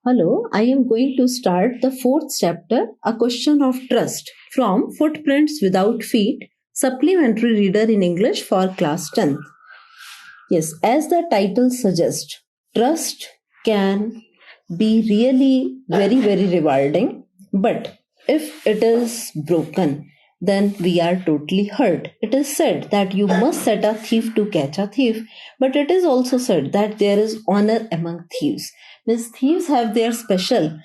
Hello, I am going to start the fourth chapter, A Question of Trust, from Footprints Without Feet, Supplementary Reader in English for Class 10th. Yes, as the title suggests, trust can be really very rewarding, but if it is broken, then we are totally hurt. It is said that you must set a thief to catch a thief, but it is also said that there is honor among thieves. These thieves have their special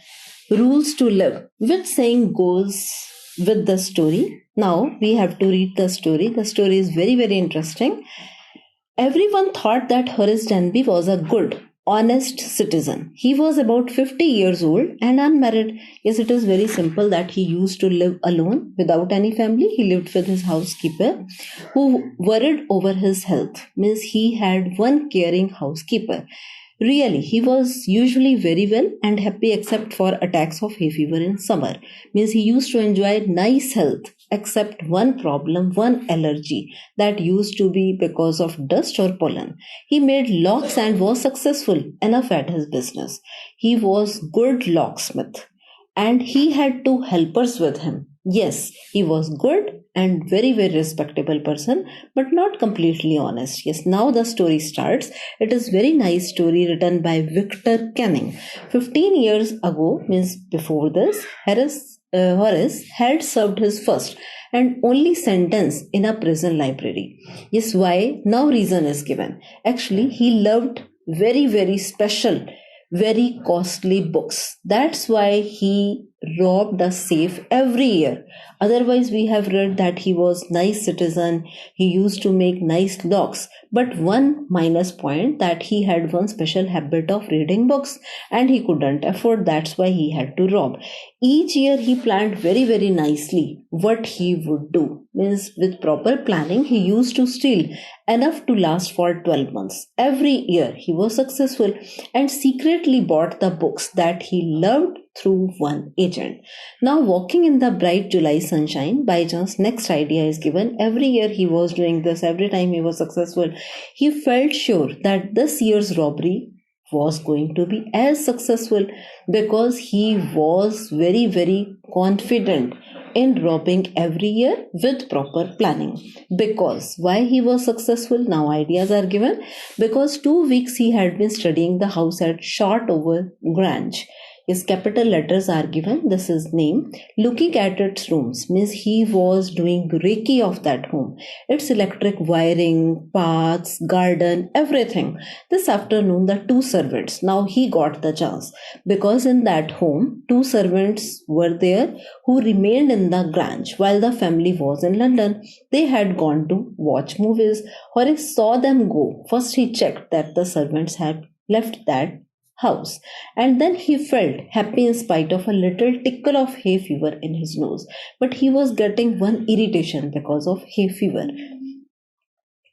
rules to live. Which saying goes with the story? Now we have to read the story. The story is very interesting. Everyone thought that Horace Denby was a good, honest citizen. He was about 50 years old and unmarried. Yes, it is very simple that he used to live alone without any family. He lived with his housekeeper who worried over his health. Means he had one caring housekeeper. Really, he was usually very well and happy except for attacks of hay fever in summer. Means he used to enjoy nice health except one problem, one allergy that used to be because of dust or pollen. He made locks and was successful enough at his business. He was good locksmith and he had two helpers with him. Yes, he was good and very respectable person, but not completely honest. Yes, now the story starts. It is very nice story written by Victor Canning. 15 years ago, means before this, Horace had served his first and only sentence in a prison library. Yes, why? Now reason is given. Actually, he loved very special, very costly books. That's why he robbed a safe every year. Otherwise, we have read that he was nice citizen. He used to make nice locks. But one minus point that he had one special habit of reading books and he couldn't afford. That's why he had to rob. Each year he planned very nicely what he would do. Means with proper planning, he used to steal enough to last for 12 months. Every year he was successful and secretly bought the books that he loved through one agent. Now walking in the bright July sunshine, by chance next idea is given. Every year he was doing this, every time he was successful. He felt sure that this year's robbery was going to be as successful because he was very confident in robbing every year with proper planning. Because why he was successful? Now ideas are given. Because 2 weeks he had been studying the house at Shortover Grange. His capital letters are given. This is name. Looking at its rooms means he was doing recce of that home. Its electric wiring, paths, garden, everything. This afternoon the two servants. Now he got the chance because in that home two servants were there who remained in the Grange while the family was in London. They had gone to watch movies. Horace saw them go. First he checked that the servants had left that house and then he felt happy in spite of a little tickle of hay fever in his nose, but he was getting one irritation because of hay fever.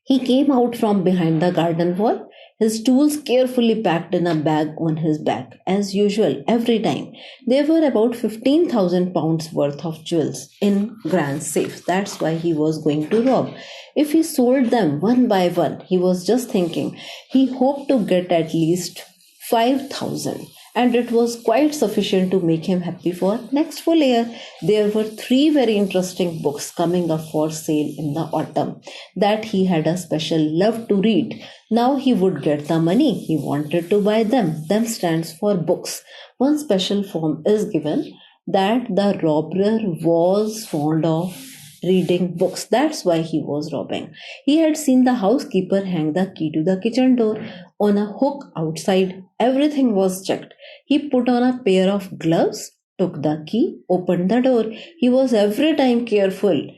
He came out from behind the garden wall, his tools carefully packed in a bag on his back. As usual, every time there were about 15,000 pounds worth of jewels in Grant's safe. That's why he was going to rob. If he sold them one by one, he was just thinking, he hoped to get at least 5,000 and it was quite sufficient to make him happy for next full year. There were 3 very interesting books coming up for sale in the autumn that he had a special love to read. Now he would get the money. He wanted to buy them. Them stands for books. One special form is given that the robber was fond of reading books. That's why he was robbing. He had seen the housekeeper hang the key to the kitchen door on a hook outside. Everything was checked. He put on a pair of gloves, took the key, opened the door. He was every time careful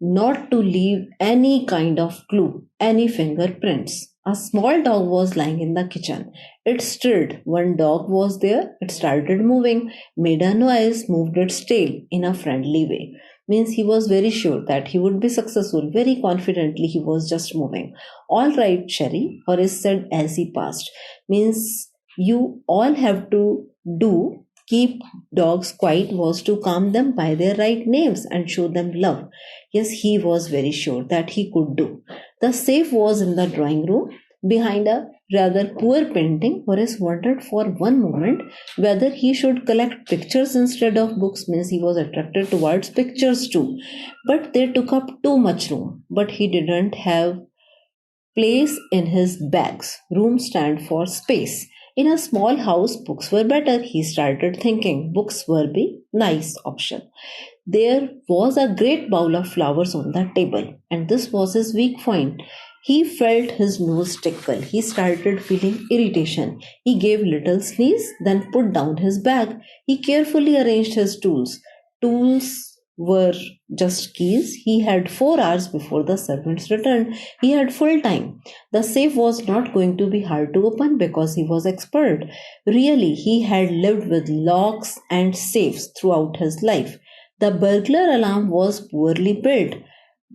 not to leave any kind of clue, any fingerprints. A small dog was lying in the kitchen. It stirred. One dog was there. It started moving, made a noise, moved its tail in a friendly way. Means he was very sure that he would be successful. Very confidently he was just moving. All right, Sherry, Horace said as he passed. Means you all have to do keep dogs quiet was to calm them by their right names and show them love. Yes, he was very sure that he could do. The safe was in the drawing room. Behind a rather poor painting, Horace wondered for one moment whether he should collect pictures instead of books. Means he was attracted towards pictures too, but they took up too much room. But he didn't have place in his bags. Room stand for space. In a small house, books were better. He started thinking books were be nice option. There was a great bowl of flowers on the table, and this was his weak point. He felt his nose tickle. He started feeling irritation. He gave little sneeze, then put down his bag. He carefully arranged his tools. Tools were just keys. He had 4 hours before the servants returned. He had full time. The safe was not going to be hard to open because he was expert. Really, he had lived with locks and safes throughout his life. The burglar alarm was poorly built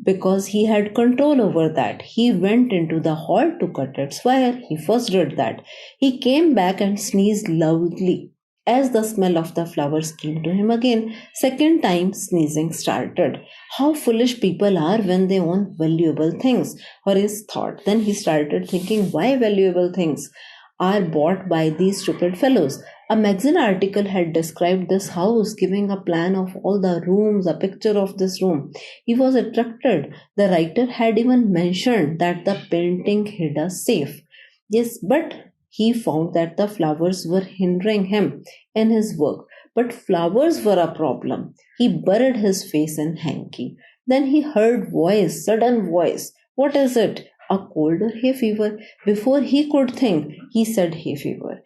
because he had control over that. He went into the hall to cut its wire. He first did that. He came back and sneezed loudly. As the smell of the flowers came to him again, second time sneezing started. How foolish people are when they own valuable things, Horace thought. Then he started thinking why valuable things are bought by these stupid fellows. A magazine article had described this house, giving a plan of all the rooms, a picture of this room. He was attracted. The writer had even mentioned that the painting hid a safe. Yes, but he found that the flowers were hindering him in his work. But flowers were a problem. He buried his face in hanky. Then he heard voice, sudden voice. What is it? A cold or hay fever? Before he could think, he said hay fever.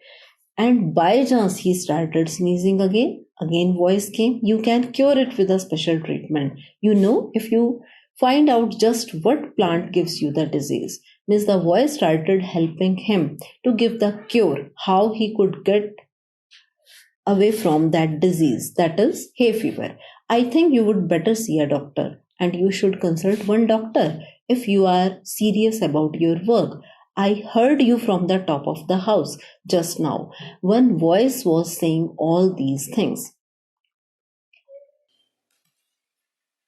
And by chance he started sneezing again. Again voice came. You can cure it with a special treatment. You know, if you find out just what plant gives you the disease. Means the voice started helping him to give the cure, how he could get away from that disease, that is hay fever. I think you would better see a doctor, and you should consult one doctor if you are serious about your work. I heard you from the top of the house just now. One voice was saying all these things.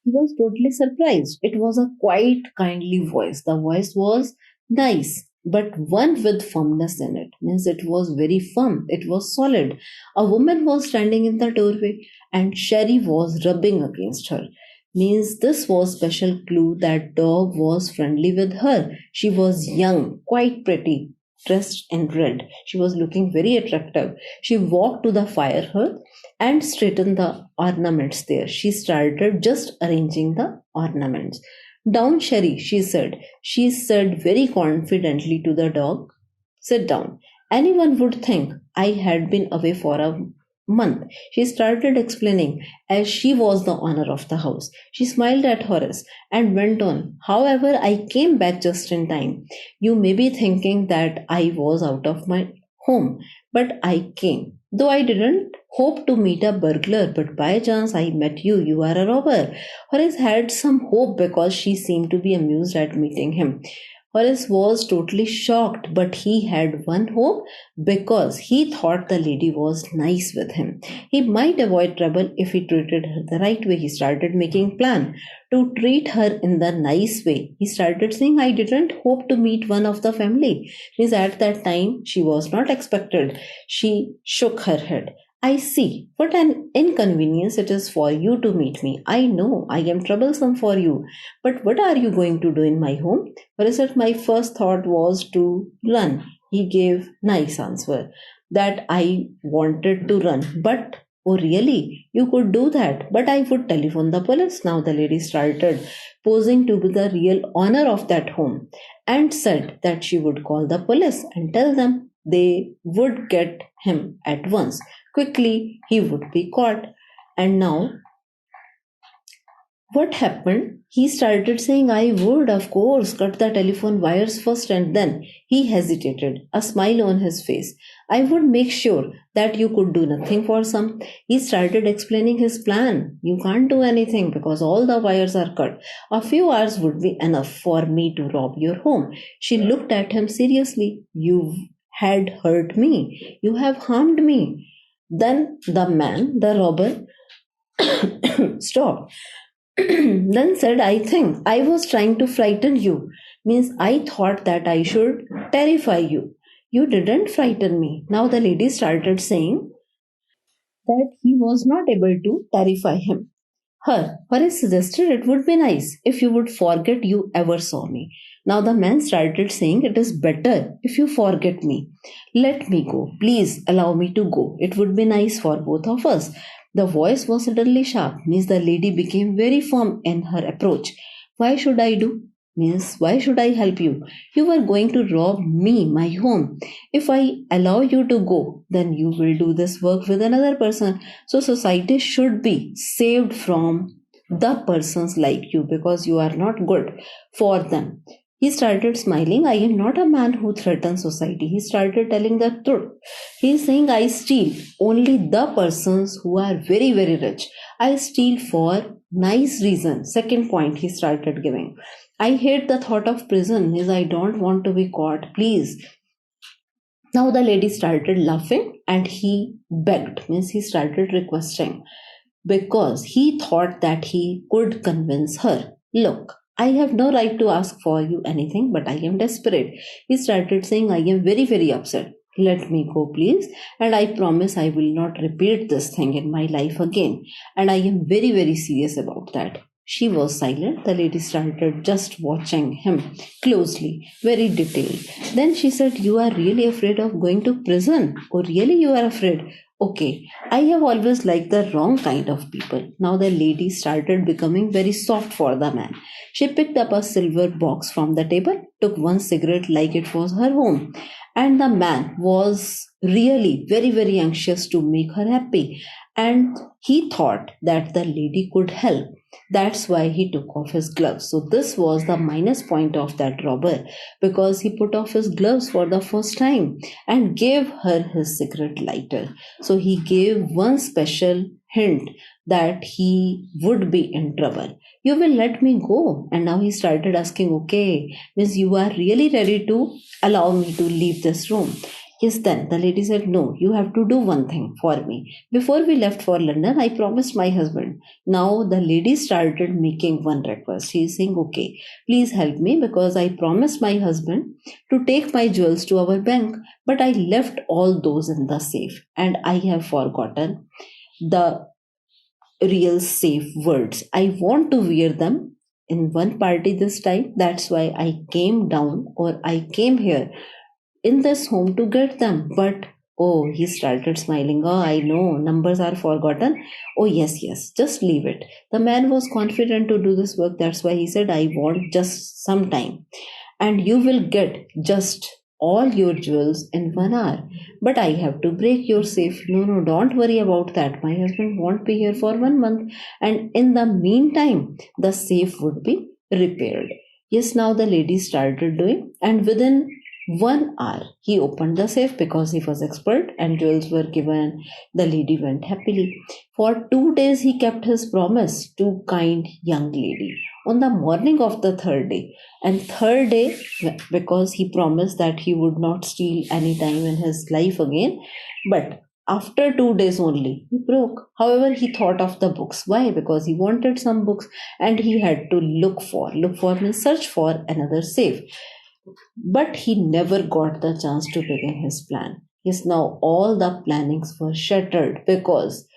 He was totally surprised. It was a quite kindly voice. The voice was nice, but one with firmness in it. Means it was very firm. It was solid. A woman was standing in the doorway and Sherry was rubbing against her. Means this was special clue that dog was friendly with her. She was young, quite pretty, dressed in red. She was looking very attractive. She walked to the fire hearth and straightened the ornaments there. She started just arranging the ornaments. Down, Sherry, she said. She said very confidently to the dog, sit down. Anyone would think I had been away for a month. She started explaining as she was the owner of the house. She smiled at Horace and went on. However, I came back just in time. You may be thinking that I was out of my home, but I came. Though I didn't hope to meet a burglar, but by chance I met you. You are a robber. Horace had some hope because she seemed to be amused at meeting him. Horace was totally shocked, but he had one hope because he thought the lady was nice with him. He might avoid trouble if he treated her the right way. He started making plan to treat her in the nice way. He started saying, I didn't hope to meet one of the family. Means at that time she was not expected. She shook her head. I see. What an inconvenience it is for you to meet me. I know I am troublesome for you. But what are you going to do in my home? Whereas my first thought was to run. He gave nice answer that I wanted to run. But oh really? You could do that. But I would telephone the police. Now the lady started posing to be the real owner of that home and said that she would call the police and tell them they would get him at once. Quickly, he would be caught. And now, what happened? He started saying, I would, of course, cut the telephone wires first, and then he hesitated, a smile on his face. I would make sure that you could do nothing for some. He started explaining his plan. You can't do anything because all the wires are cut. A few hours would be enough for me to rob your home. She looked at him seriously. You had hurt me. You have harmed me. Then the man, the robber, stopped. Then said, I think I was trying to frighten you. Means I thought that I should terrify you. You didn't frighten me. Now the lady started saying that he was not able to terrify him. Her suggested it would be nice if you would forget you ever saw me. Now the man started saying it is better if you forget me. Let me go. Please allow me to go. It would be nice for both of us. The voice was suddenly sharp, means the lady became very firm in her approach. Why should I do? Means why should I help you? You were going to rob me, my home. If I allow you to go, then you will do this work with another person. So society should be saved from the persons like you because you are not good for them. He started smiling. I am not a man who threatens society. He started telling the truth. He is saying, I steal only the persons who are very, very rich. I steal for nice reason. Second point he started giving. I hate the thought of prison. Is I don't want to be caught. Please. Now the lady started laughing and he begged, means he started requesting because he thought that he could convince her. Look, I have no right to ask for you anything, but I am desperate. He started saying, I am very, very upset. Let me go, please. And I promise I will not repeat this thing in my life again. And I am very, very serious about that. She was silent. The lady started just watching him closely, very detailed. Then she said, you are really afraid of going to prison? Oh, really, you are afraid? Okay, I have always liked the wrong kind of people. Now the lady started becoming very soft for the man. She picked up a silver box from the table, took one cigarette like it was her home. And the man was really very, very anxious to make her happy. And he thought that the lady could help. That's why he took off his gloves. So this was the minus point of that robber because he put off his gloves for the first time and gave her his cigarette lighter. So he gave one special hint that he would be in trouble. You will let me go. And now he started asking, okay, means you are really ready to allow me to leave this room. Yes, then the lady said, no, you have to do one thing for me. Before we left for London, I promised my husband. Now the lady started making one request. She is saying, okay, please help me because I promised my husband to take my jewels to our bank, but I left all those in the safe and I have forgotten the real safe words. I want to wear them in one party this time. That's why I came down or I came here in this home to get them. But oh, he started smiling. Oh, I know, numbers are forgotten. Oh, yes, yes, just leave it. The man was confident to do this work. That's why he said, I want just some time. And you will get just all your jewels in 1 hour. But I have to break your safe. No, no, don't worry about that. My husband won't be here for 1 month. And in the meantime, the safe would be repaired. Yes, now the lady started doing, and within 1 hour he opened the safe because he was expert and jewels were given. The lady went happily. For 2 days he kept his promise to kind young lady. On the morning of the third day, and third day, because he promised that he would not steal any time in his life again, but after 2 days only he broke. However, he thought of the books. Why? Because he wanted some books and he had to look for means search for another safe. But he never got the chance to begin his plan. Yes, now all the plannings were shattered because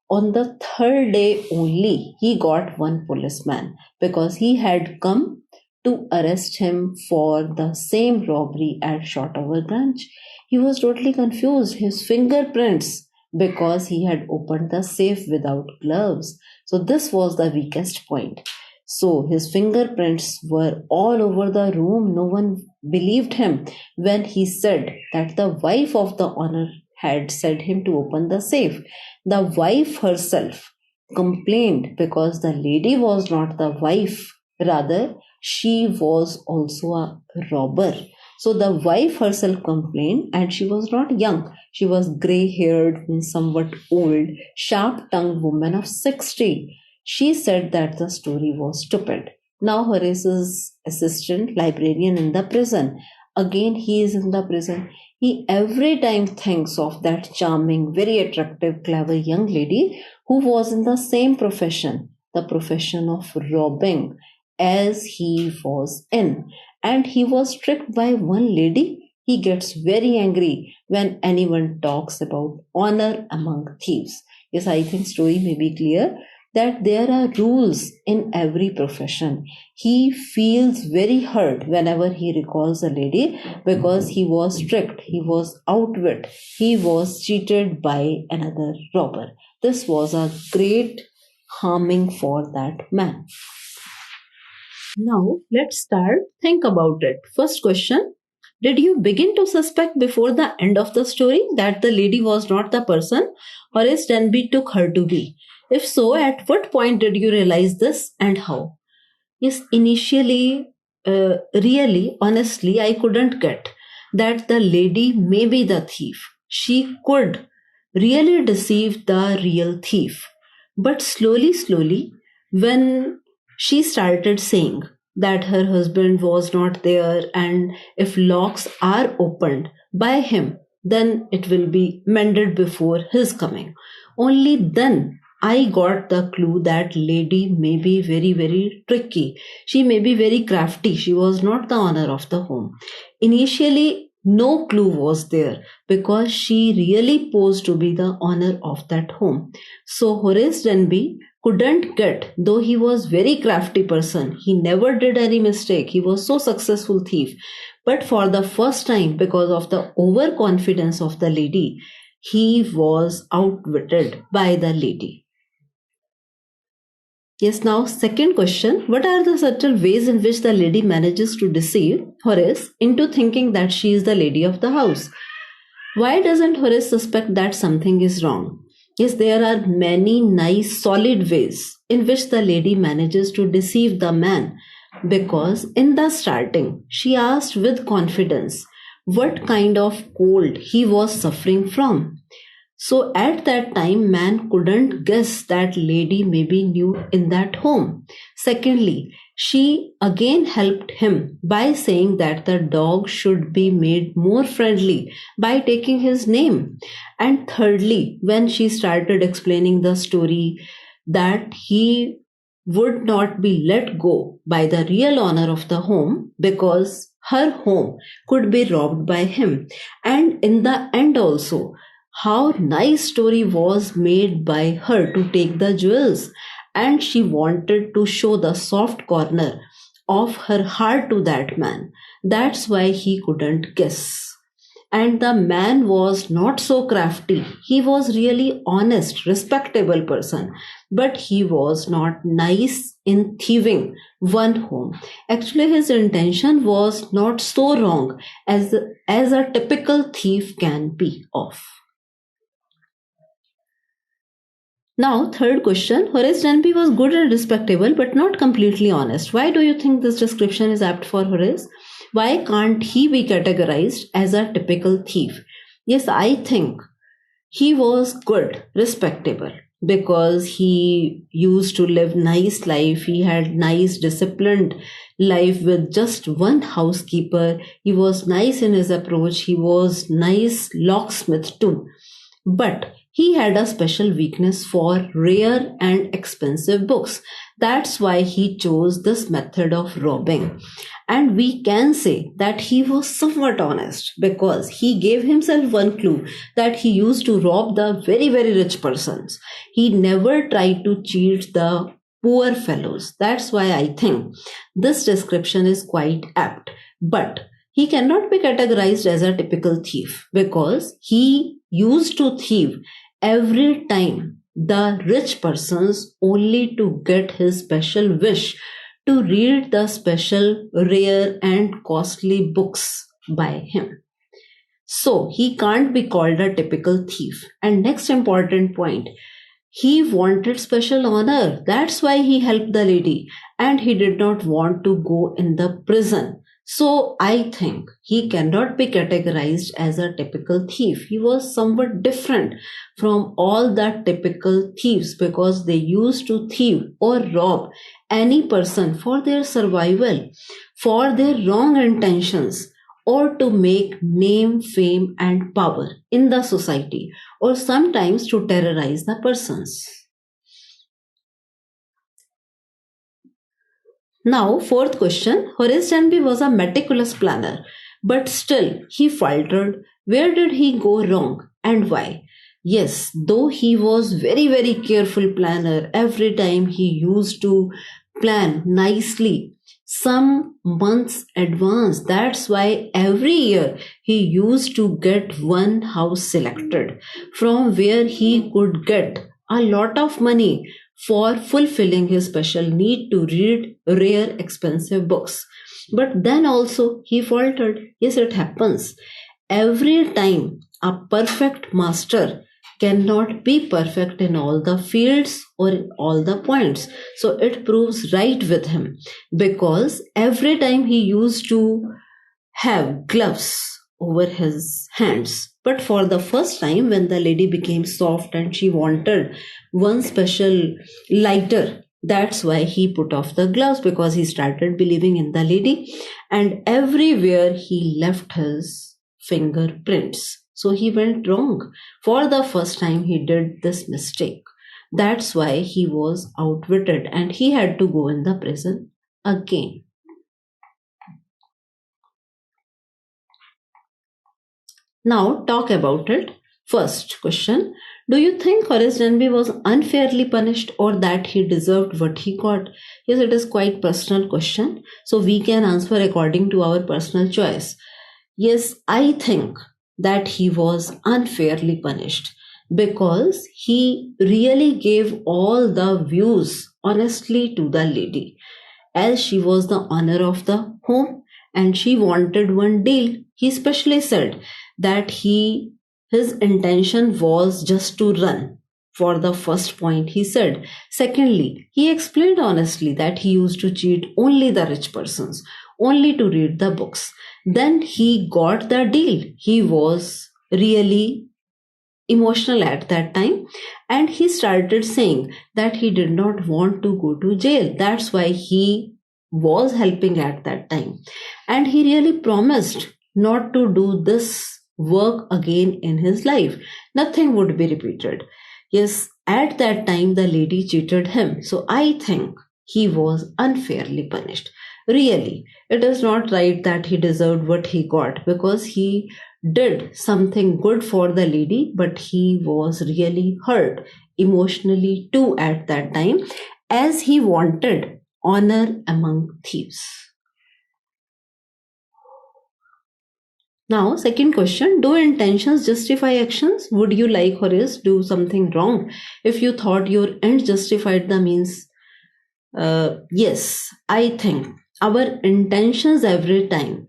on the third day only he got one policeman because he had come to arrest him for the same robbery at Shotover branch. He was totally confused. His fingerprints because he had opened the safe without gloves. So this was the weakest point. So his fingerprints were all over the room. No one believed him when he said that the wife of the owner had said him to open the safe. The wife herself complained because the lady was not the wife, rather, she was also a robber. So the wife herself complained, and she was not young. She was grey haired, means somewhat old, sharp tongued woman of 60. She said that the story was stupid. Now Horace's assistant librarian in the prison. Again, he is in the prison. He every time thinks of that charming, very attractive, clever young lady who was in the same profession, the profession of robbing, as he was in. and he was tricked by one lady, he gets very angry when anyone talks about honor among thieves. Yes, I think story may be clear that there are rules in every profession. He feels very hurt whenever he recalls a lady because he was tricked, he was outwit, he was cheated by another robber. This was a great harming for that man. Now let's start. Think about it. First question: did you begin to suspect before the end of the story that the lady was not the person Horace Denby took her to be? If so, at what point did you realize this and how? Yes, initially, really, honestly, I couldn't get that the lady may be the thief. She could really deceive the real thief. But slowly, when she started saying that her husband was not there, and if locks are opened by him, then it will be mended before his coming. Only then I got the clue that lady may be very tricky. She may be very crafty. She was not the owner of the home. Initially, no clue was there because she really posed to be the owner of that home. So Horace Denby couldn't get, though he was very crafty person, he never did any mistake. He was so successful thief. But for the first time, because of the overconfidence of the lady, he was outwitted by the lady. Yes, now second question. What are the subtle ways in which the lady manages to deceive Horace into thinking that she is the lady of the house? Why doesn't Horace suspect that something is wrong? Yes, there are many nice solid ways in which the lady manages to deceive the man, because in the starting she asked with confidence what kind of cold he was suffering from. So at that time, man couldn't guess that lady may be new in that home. Secondly, she again helped him by saying that the dog should be made more friendly by taking his name. And thirdly, when she started explaining the story that he would not be let go by the real owner of the home because her home could be robbed by him. And in the end also, how nice story was made by her to take the jewels, and she wanted to show the soft corner of her heart to that man. That's why he couldn't guess. And the man was not so crafty. He was really honest, respectable person, but he was not nice in thieving one home. Actually, his intention was not so wrong as a typical thief can be of. Now, third question. Horace Denby was good and respectable, but not completely honest. Why do you think this description is apt for Horace? Why can't he be categorized as a typical thief? Yes, I think he was good, respectable, because he used to live nice life. He had nice, disciplined life with just one housekeeper. He was nice in his approach. He was nice locksmith too. But he had a special weakness for rare and expensive books. That's why he chose this method of robbing. And we can say that he was somewhat honest because he gave himself one clue that he used to rob the very rich persons. He never tried to cheat the poor fellows. That's why I think this description is quite apt. But he cannot be categorized as a typical thief because he used to thieve every time the rich persons only to get his special wish to read the special rare and costly books by him. So he can't be called a typical thief. And next important point, he wanted special honor. That's why he helped the lady, and he did not want to go in the prison. So I think he cannot be categorized as a typical thief. He was somewhat different from all the typical thieves because they used to thieve or rob any person for their survival, for their wrong intentions, or to make name, fame, and power in the society, or sometimes to terrorize the persons. Now, fourth question. Horace Denby was a meticulous planner, but still he faltered. Where did he go wrong and why? Yes, though he was very careful planner, every time he used to plan nicely, some months advance. That's why every year he used to get one house selected from where he could get a lot of money for fulfilling his special need to read rare expensive books. But then also he faltered. Yes, it happens. Every time a perfect master cannot be perfect in all the fields or in all the points. So it proves right with him, because every time he used to have gloves over his hands. But for the first time, when the lady became soft and she wanted one special lighter, that's why he put off the gloves, because he started believing in the lady, and everywhere he left his fingerprints. So he went wrong. For the first time, he did this mistake. That's why he was outwitted and he had to go in the prison again. Now talk about it. First question. Do you think Horace Denby was unfairly punished, or that he deserved what he got? Yes, it is quite personal question. So we can answer according to our personal choice. Yes, I think that he was unfairly punished, because he really gave all the views honestly to the lady, as she was the owner of the home and she wanted one deal. He specially said that his intention was just to run. For the first point, he said. Secondly, he explained honestly that he used to cheat only the rich persons, only to read the books. Then he got the deal. He was really emotional at that time, and he started saying that he did not want to go to jail. That's why he was helping at that time, and he really promised not to do this work again in his life. Nothing would be repeated. Yes, at that time the lady cheated him, so I think he was unfairly punished. Really, it is not right that he deserved what he got, because he did something good for the lady, but he was really hurt emotionally too at that time, as he wanted honor among thieves. Now, second question. Do intentions justify actions? Would you, like Horace, do something wrong if you thought your end justified the means? Yes, I think our intentions every time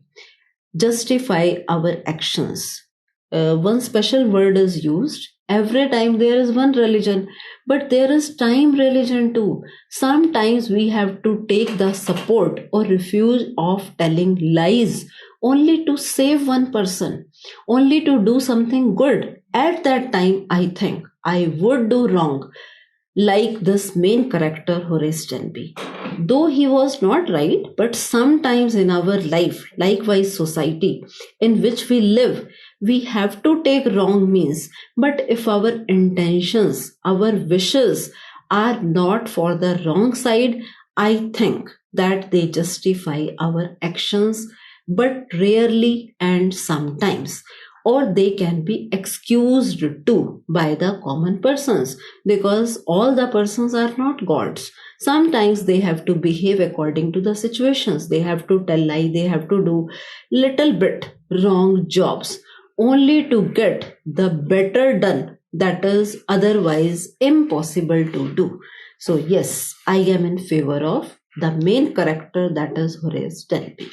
justify our actions. One special word is used. Every time there is one religion, but there is time religion too. Sometimes we have to take the support or refuge of telling lies only to save one person, only to do something good. At that time, I think I would do wrong, like this main character Horace Denby. Though he was not right, but sometimes in our life, likewise society in which we live, we have to take wrong means. But if our intentions, our wishes are not for the wrong side, I think that they justify our actions, but rarely and sometimes, or they can be excused too by the common persons, because all the persons are not gods. Sometimes they have to behave according to the situations. They have to tell lie, they have to do little bit wrong jobs only to get the better done that is otherwise impossible to do. So yes, I am in favor of the main character, that is Horace Denby.